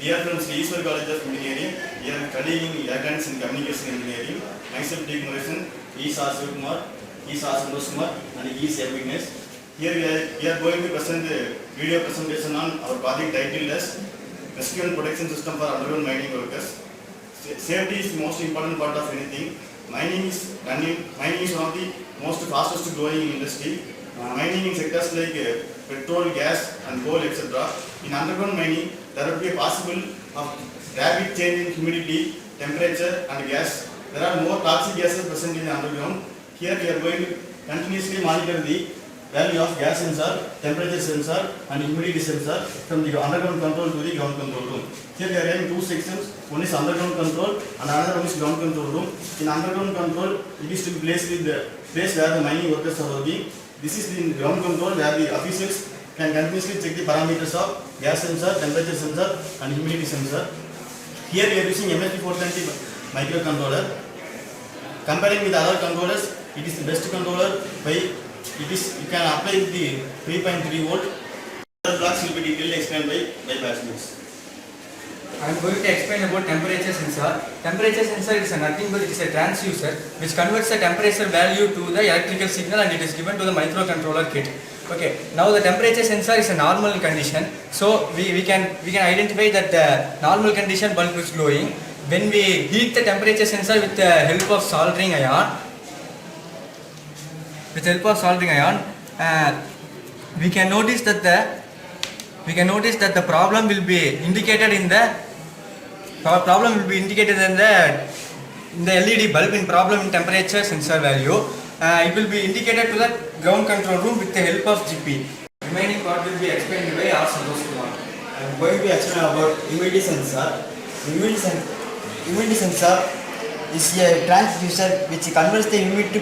We are from Sri Ishwar College of Engineering. We are studying Electronics and Communication Engineering. Myself, T. Morrison, E. Sashiv E. Santosh Kumar, and E. Sevignes. Here we are going to present a video presentation on our project titled as Rescue and Protection System for Underground Mining Workers. Safety is the most important part of anything. Mining is one of the most fastest growing industry. Mining in sectors like petrol, gas and coal, etc. In underground mining, there would be a possible of rapid change in humidity, temperature and gas. There are more toxic gases present in the underground. Here we are going to continuously monitor the value of gas sensor, temperature sensor and humidity sensor from the underground control to the ground control room. Here we are having two sections. One is underground control and another one is ground control room. In underground control, it is to be placed in the place where the mining workers are working. This is the ground control where the officials can continuously check the parameters of gas sensor, temperature sensor and humidity sensor. Here we are using MSP420 microcontroller. Comparing with other controllers, it is the best controller by you can apply the 3.3 volt. Other blocks will be detailedly explained by Bashmans. I am going to explain about temperature sensor. Temperature sensor is nothing but it is a transducer which converts the temperature value to the electrical signal and it is given to the microcontroller kit. Okay, now the temperature sensor is a normal condition, so we can identify that the normal condition bulb is glowing. When we heat the temperature sensor with the help of soldering iron, we can notice that the problem will be indicated in the LED bulb in problem in temperature sensor value. It will be indicated to the ground control room with the help of GP. Remaining part will be explained by R. Santosh Kumar. I am going to explain about humidity sensor. Humidity sensor is a transducer which converts the humidity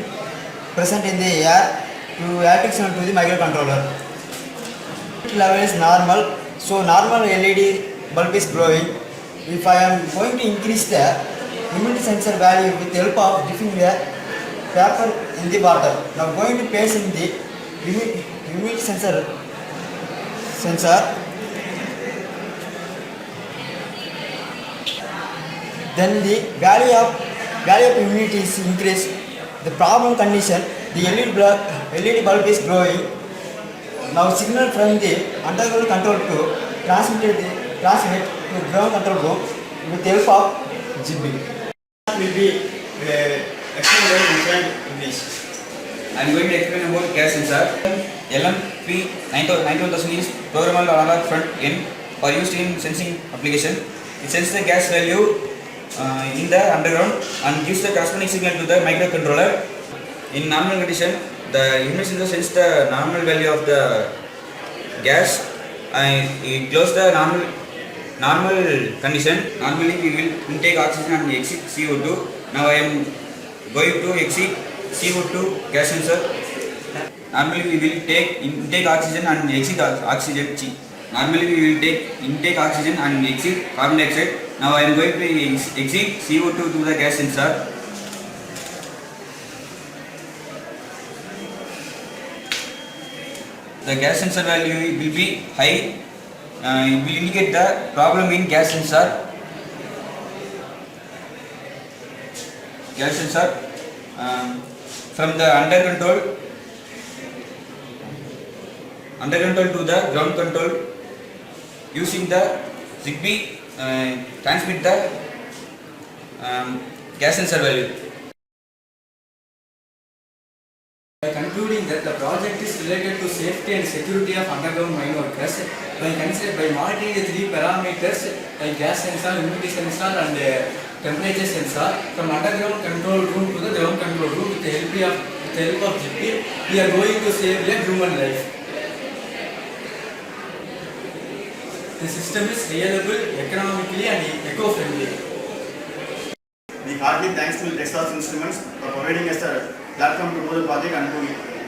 present in the air to electric signal to the microcontroller. Level is normal, so normal LED bulb is glowing. If I am going to increase the humidity sensor value with the help of dipping the paper in the water. Now going to place in the humidity sensor. Then the value of humidity is increased. The problem condition, the LED bulb is glowing. Now signal from the underground control to transmit to ground control room with the help of GB. Will be explained in English. I am going to explain about gas sensor. LMP9000 is programmable analog front end for used in sensing application. It senses the gas value in the underground and gives the corresponding signal to the microcontroller. In normal condition, the humidity sensor senses the normal value of the gas and it glows the normal condition. Normally we will intake oxygen and exit CO2. Now I am going to exit CO2 gas sensor. Normally we will take intake oxygen and exit oxygen. Normally we will take intake oxygen and exit carbon dioxide. Now I am going to exit CO2 to the gas sensor. The gas sensor value will be high. It will indicate the problem in gas sensor. From the under control to the ground control using the ZigBee transmit the gas sensor value. By concluding that the project is related to safety and security of underground mine workers, by monitoring the three parameters like gas sensor, humidity sensor and temperature sensor from underground control room to the ground control room with the help of GP, we are going to save a human life. The system is reliable, economically and eco-friendly. The hearty thanks to Texas Instruments for providing us a platform to do the project and to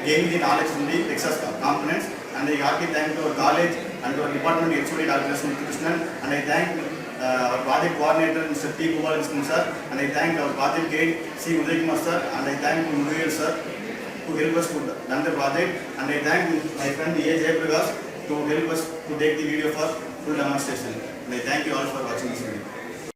gain the knowledge from the Texas components. And I hearty thank to our college and to our department HOD Dr. Smriti Krishnan. And I thank our project coordinator Mr. T. Gopalakrishnan sir. And I thank our project guide C. Uday Kumar sir. And I thank Muduyal sir who helped us to run the project. And I thank my friend A. Jayaprakash to help us to take the video for full demonstration. And I thank you all for watching this video.